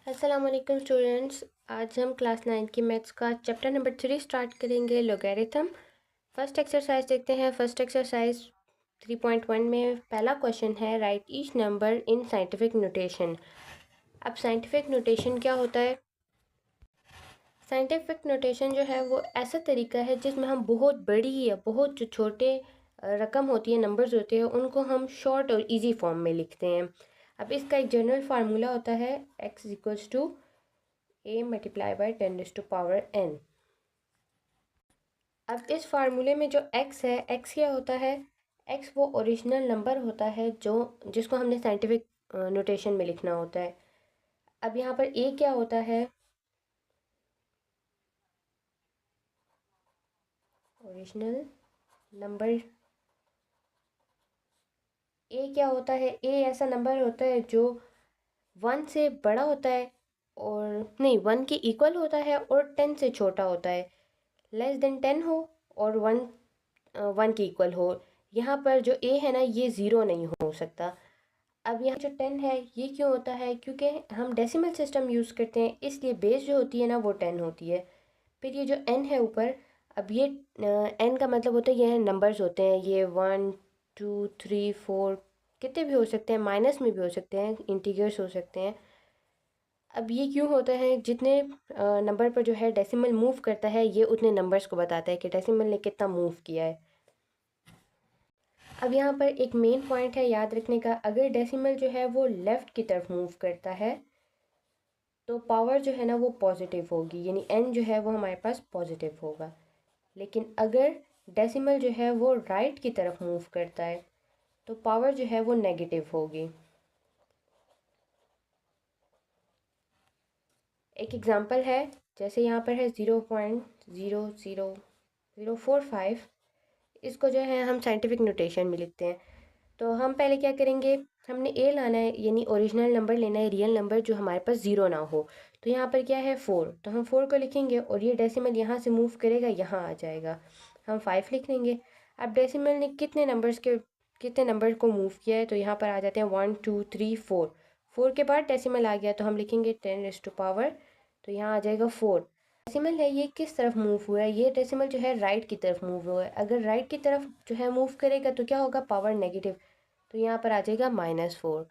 अस्सलाम वालेकुम स्टूडेंट्स। आज हम क्लास 9 की मैथ्स का चैप्टर नंबर 3 स्टार्ट करेंगे, लोगैरिथम। फर्स्ट एक्सरसाइज देखते हैं। फर्स्ट एक्सरसाइज 3.1 में पहला क्वेश्चन है, right each number in scientific notation. अब साइंटिफिक नोटेशन क्या होता है? साइंटिफिक नोटेशन जो है वो ऐसा तरीका है जिसमें हम बहुत बड़ी या बहुत जो छोटे रकम होती है, नंबर्स होते हैं, उनको हम शॉर्ट और इजी फॉर्म में लिखते हैं। अब इसका एक जनरल फार्मूला होता है, x equals to a multiply by 10⁻n। अब इस फार्मूले में जो x है, x क्या होता है? x वो ओरिजिनल नंबर होता है जो जिसको हमने साइंटिफिक नोटेशन में लिखना होता है। अब यहाँ पर a क्या होता है? Original number. ए क्या होता है? ए ऐसा नंबर होता है जो 1 से बड़ा होता है, और नहीं, 1 के इक्वल होता है और 10 से छोटा होता है। लेस देन 10 हो और 1 के इक्वल हो। यहाँ पर जो ए है ना, ये ज़ीरो नहीं हो सकता। अब यहाँ जो 10 है, ये क्यों होता है? क्योंकि हम डेसिमल सिस्टम यूज़ करते हैं, इसलिए बेस जो होती है ना, वो 10 होती है। फिर ये जो n है ऊपर, अब ये n का मतलब होता है, ये नंबर्स होते हैं, ये 1 2 3 4 कितने भी हो सकते हैं, माइनस में भी हो सकते हैं, इंटीजर्स हो सकते हैं। अब ये क्यों होता है? जितने नंबर पर जो है डेसिमल मूव करता है, ये उतने नंबर्स को बताता है कि डेसिमल ने कितना मूव किया है। अब यहाँ पर एक मेन पॉइंट है याद रखने का, अगर डेसिमल जो है वो लेफ़्ट की तरफ मूव करता है तो पावर जो है ना वो पॉजिटिव होगी, यानी n जो है वो हमारे पास पॉजिटिव होगा। लेकिन अगर डेसिमल जो है वो राइट की तरफ मूव करता है तो पावर जो है वो नेगेटिव होगी। एक एग्जांपल है, जैसे यहाँ पर है 0.00045। इसको जो है हम साइंटिफिक नोटेशन में लिखते हैं। तो हम पहले क्या करेंगे, हमने ए लाना है, यानी ओरिजिनल नंबर लेना है, रियल नंबर जो हमारे पास ज़ीरो ना हो। तो यहाँ पर क्या है 4, तो हम 4 को लिखेंगे और ये डेसिमल यहाँ से मूव करेगा, यहाँ आ जाएगा, हम 5 लिख लेंगे। अब डेसिमल ने कितने नंबर को मूव किया है, तो यहाँ पर आ जाते हैं 1 2 3 4। 4 के बाद डेसिमल आ गया तो हम लिखेंगे 10⁻, तो यहाँ आ जाएगा 4। डेसिमल है ये किस तरफ मूव हुआ है? ये डेसिमल जो है राइट की तरफ मूव हुआ है। अगर राइट की तरफ जो है मूव करेगा तो क्या होगा? पावर नेगेटिव, तो यहाँ पर आ जाएगा -4।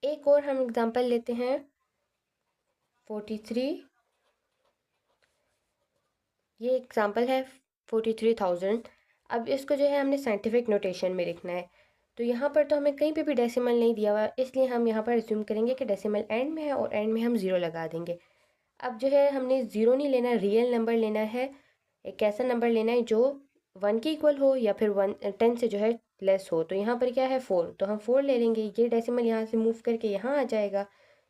एक और हम एग्जांपल लेते हैं, 43। ये एग्जांपल है 43,000। अब इसको जो है हमने साइंटिफिक नोटेशन में लिखना है। तो यहाँ पर तो हमें कहीं पे भी डेसिमल नहीं दिया हुआ, इसलिए हम यहाँ पर अज्यूम करेंगे कि डेसिमल एंड में है और एंड में हम ज़ीरो लगा देंगे। अब जो है हमने ज़ीरो नहीं लेना, रियल नंबर लेना है। एक ऐसा नंबर लेना है जो 1 के इक्वल हो या फिर 10 से जो है लेस हो। तो यहाँ पर क्या है 4, तो हम 4 ले लेंगे, ये डेसिमल यहाँ से मूव करके यहाँ आ जाएगा,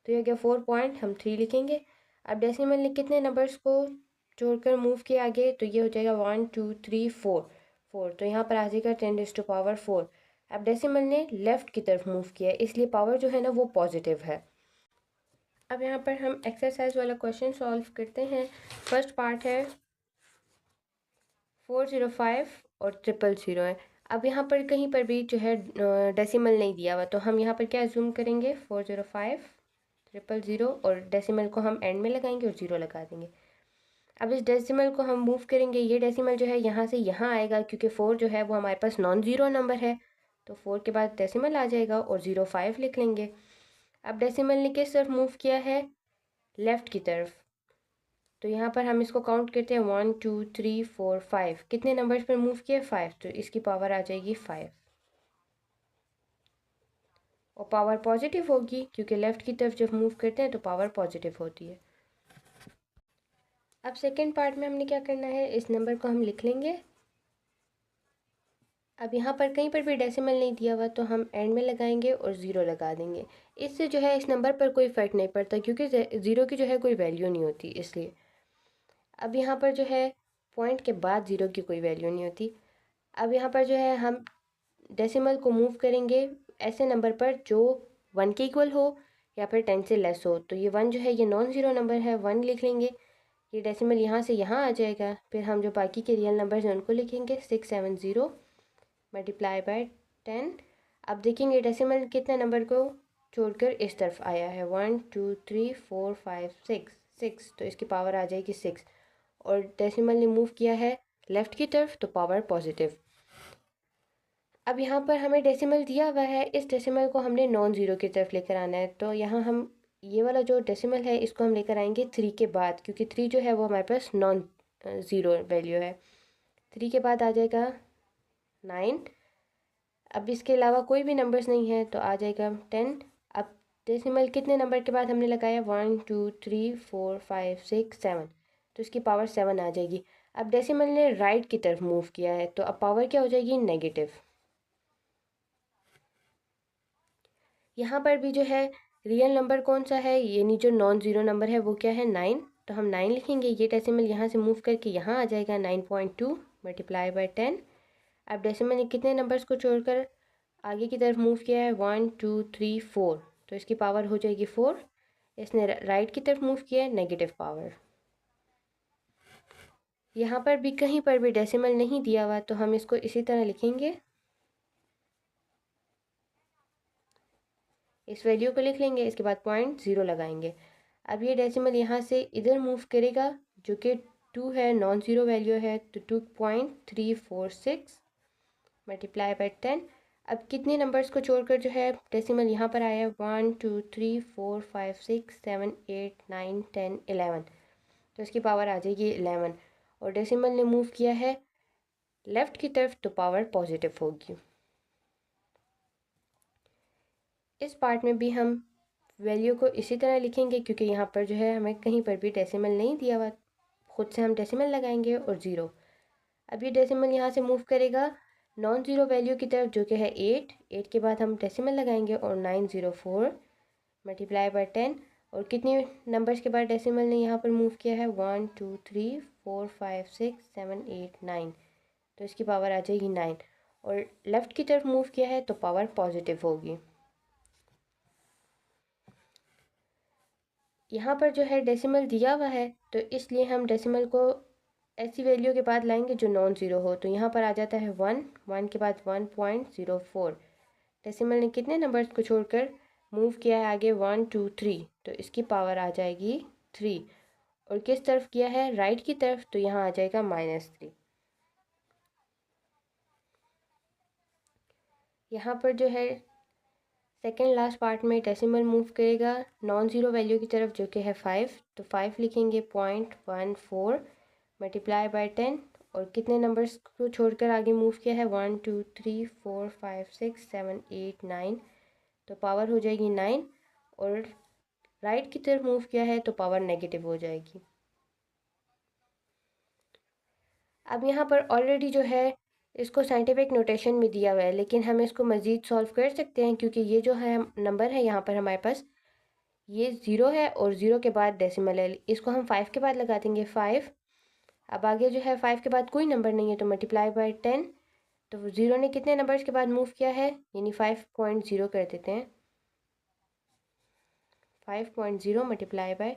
तो ये क्या 4 पॉइंट हम 3 लिखेंगे। अब डेसिमल ने कितने नंबर्स को जोड़कर मूव किया आगे, तो ये हो जाएगा 1 2 3 4 4, तो यहाँ पर आ जाएगा 10⁻4। अब डेसिमल ने लेफ़्ट की तरफ मूव किया, इसलिए पावर जो है ना वो पॉजिटिव है। अब यहाँ पर हम एक्सरसाइज वाला क्वेश्चन सॉल्व करते हैं। फर्स्ट पार्ट है 405 और 000 है। अब यहाँ पर कहीं पर भी जो है डेसिमल नहीं दिया हुआ, तो हम यहाँ पर क्या जूम करेंगे, 405 000 और डेसिमल को हम एंड में लगाएंगे और 0 लगा देंगे। अब इस डेसिमल को हम मूव करेंगे, ये डेसिमल जो है यहाँ से यहाँ आएगा, क्योंकि 4 जो है वो हमारे पास नॉन ज़ीरो नंबर है, तो 4 के बाद डेसिमल आ जाएगा और 05 लिख लेंगे। अब डेसिमल ने किस तरफ मूव किया है? लेफ़्ट की तरफ। तो यहाँ पर हम इसको काउंट करते हैं, 1 2 3 4 5। कितने नंबर्स पर मूव किए? 5, तो इसकी पावर आ जाएगी 5, और पावर पॉजिटिव होगी क्योंकि लेफ़्ट की तरफ जब मूव करते हैं तो पावर पॉजिटिव होती है। अब सेकेंड पार्ट में हमने क्या करना है, इस नंबर को हम लिख लेंगे। अब यहाँ पर कहीं पर भी डेसिमल नहीं दिया हुआ, तो हम एंड में लगाएंगे और 0 लगा देंगे। इससे जो है इस नंबर पर कोई फ़र्क नहीं पड़ता, क्योंकि 0 की जो है कोई वैल्यू नहीं होती, इसलिए। अब यहाँ पर जो है पॉइंट के बाद 0 की कोई वैल्यू नहीं होती। अब यहाँ पर जो है हम डेसिमल को मूव करेंगे ऐसे नंबर पर जो 1 के इक्वल हो या फिर 10 से लेस हो। तो ये 1 जो है ये नॉन ज़ीरो नंबर है, 1 लिख लेंगे। ये डेसिमल यहाँ से यहाँ आ जाएगा, फिर हम जो बाकी के रियल नंबर्स हैं उनको लिखेंगे, 670 मल्टीप्लाई बाय 10। अब देखेंगे डेसिमल कितने नंबर को छोड़कर इस तरफ आया है, 1 2 3 4 5 6, तो इसकी पावर आ जाएगी 6। और डेसिमल ने मूव किया है लेफ़्ट की तरफ तो पावर पॉजिटिव। अब यहाँ पर हमें डेसिमल दिया हुआ है, इस डेसिमल को हमने नॉन ज़ीरो की तरफ लेकर आना है। तो यहाँ हम ये वाला जो डेसिमल है इसको हम लेकर आएंगे 3 के बाद, क्योंकि 3 जो है वो हमारे पास नॉन ज़ीरो वैल्यू है। 3 के बाद आ जाएगा 9। अब इसके अलावा कोई भी नंबर्स नहीं है तो आ जाएगा 10। अब डेसिमल कितने नंबर के बाद हमने लगाया, 1 2 3 4 5 6 7, तो इसकी पावर 7 आ जाएगी। अब डेसिमल ने राइट की तरफ मूव किया है तो अब पावर क्या हो जाएगी, नेगेटिव। यहाँ पर भी जो है रियल नंबर कौन सा है, यानी जो नॉन ज़ीरो नंबर है वो क्या है, 9। तो हम 9 लिखेंगे। ये डेसिमल यहाँ से मूव करके यहाँ आ जाएगा 9.2 मल्टीप्लाई बाय 10। अब डेसिमल ने कितने नंबर्स को छोड़कर आगे की तरफ मूव किया है, 1 2 3 4, तो इसकी पावर हो जाएगी 4। इसने राइट की तरफ मूव किया है, नेगेटिव पावर। यहाँ पर भी कहीं पर भी डेसिमल नहीं दिया हुआ तो हम इसको इसी तरह लिखेंगे, इस वैल्यू को लिख लेंगे, इसके बाद 0.0 लगाएंगे। अब ये डेसिमल यहाँ से इधर मूव करेगा जो कि 2 है, नॉन ज़ीरो वैल्यू है, तो 2.346 मल्टीप्लाई बाय 10। अब कितने नंबर्स को छोड़कर जो है डेसिमल यहाँ पर आया है, 1 2 3 4 5 6 7 8 9 10 11, तो इसकी पावर आ जाएगी 11। और डेसिमल ने मूव किया है लेफ़्ट की तरफ तो पावर पॉजिटिव होगी। इस पार्ट में भी हम वैल्यू को इसी तरह लिखेंगे, क्योंकि यहाँ पर जो है हमें कहीं पर भी डेसिमल नहीं दिया हुआ, खुद से हम डेसिमल लगाएंगे और ज़ीरो। अब ये डेसिमल यहाँ से मूव करेगा नॉन ज़ीरो वैल्यू की तरफ जो कि है 8 के बाद हम डेसिमल लगाएंगे और 904 मल्टीप्लाई बाय 10। और कितने नंबर्स के बाद डेसिमल ने यहाँ पर मूव किया है, 1 2 3 4 5 6 7 8 9, तो इसकी पावर आ जाएगी 9। और लेफ़्ट की तरफ मूव किया है तो पावर पॉजिटिव होगी। यहाँ पर जो है डेसिमल दिया हुआ है तो इसलिए हम डेसिमल को ऐसी वैल्यू के बाद लाएंगे जो नॉन ज़ीरो हो। तो यहाँ पर आ जाता है 1 के बाद 1.04। डेसिमल ने कितने नंबर्स को छोड़कर मूव किया है आगे, 1 2 3, तो इसकी पावर आ जाएगी 3। और किस तरफ किया है, राइट की तरफ, तो यहाँ आ जाएगा -3। यहाँ पर जो है सेकेंड लास्ट पार्ट में डेसिमल मूव करेगा नॉन ज़ीरो वैल्यू की तरफ जो कि है 5, तो 5 लिखेंगे, 0.14 मल्टीप्लाई बाय 10। और कितने नंबर्स को छोड़कर आगे मूव किया है, 1 2 3 4 5 6 7 8 9, तो पावर हो जाएगी 9। और राइट की तरफ मूव किया है तो पावर नेगेटिव हो जाएगी। अब यहाँ पर ऑलरेडी जो है इसको साइंटिफिक नोटेशन में दिया हुआ है, लेकिन हम इसको मज़ीद सॉल्व कर सकते हैं, क्योंकि ये जो है नंबर है यहाँ पर हमारे पास ये ज़ीरो है और ज़ीरो के बाद डेसिमल है, इसको हम 5 के बाद लगा देंगे 5। अब आगे जो है 5 के बाद कोई नंबर नहीं है तो मल्टीप्लाई बाय 10। तो ज़ीरो ने कितने नंबर्स के बाद मूव किया है, यानी 5.0 कर देते हैं, 5.0 मल्टीप्लाई बाय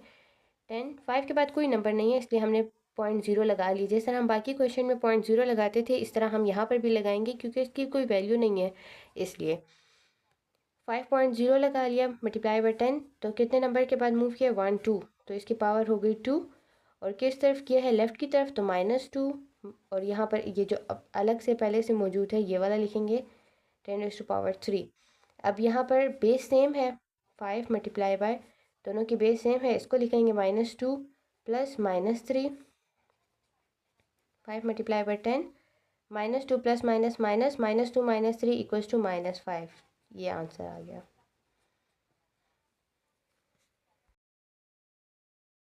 10। 5 के बाद कोई नंबर नहीं है इसलिए हमने 0.0 लगा ली। जिस तरह हम बाकी क्वेश्चन में 0.0 लगाते थे इस तरह हम यहाँ पर भी लगाएंगे, क्योंकि इसकी कोई वैल्यू नहीं है इसलिए 5.0 लगा लिया मल्टीप्लाई बाय 10। तो कितने नंबर के बाद मूव किया, 1 2, तो इसकी पावर हो गई 2। और किस तरफ किया है, लेफ़्ट की तरफ, तो -2। और यहाँ पर ये जो अलग से पहले से मौजूद है ये वाला लिखेंगे, 10⁻3। अब यहाँ पर बेस सेम है, 5 मल्टीप्लाई बाय, दोनों की बेस सेम है, इसको लिखेंगे -2 plus -3, 5 multiply by 10, -2 plus minus minus, -2 - 3 = -5। ये आंसर आ गया।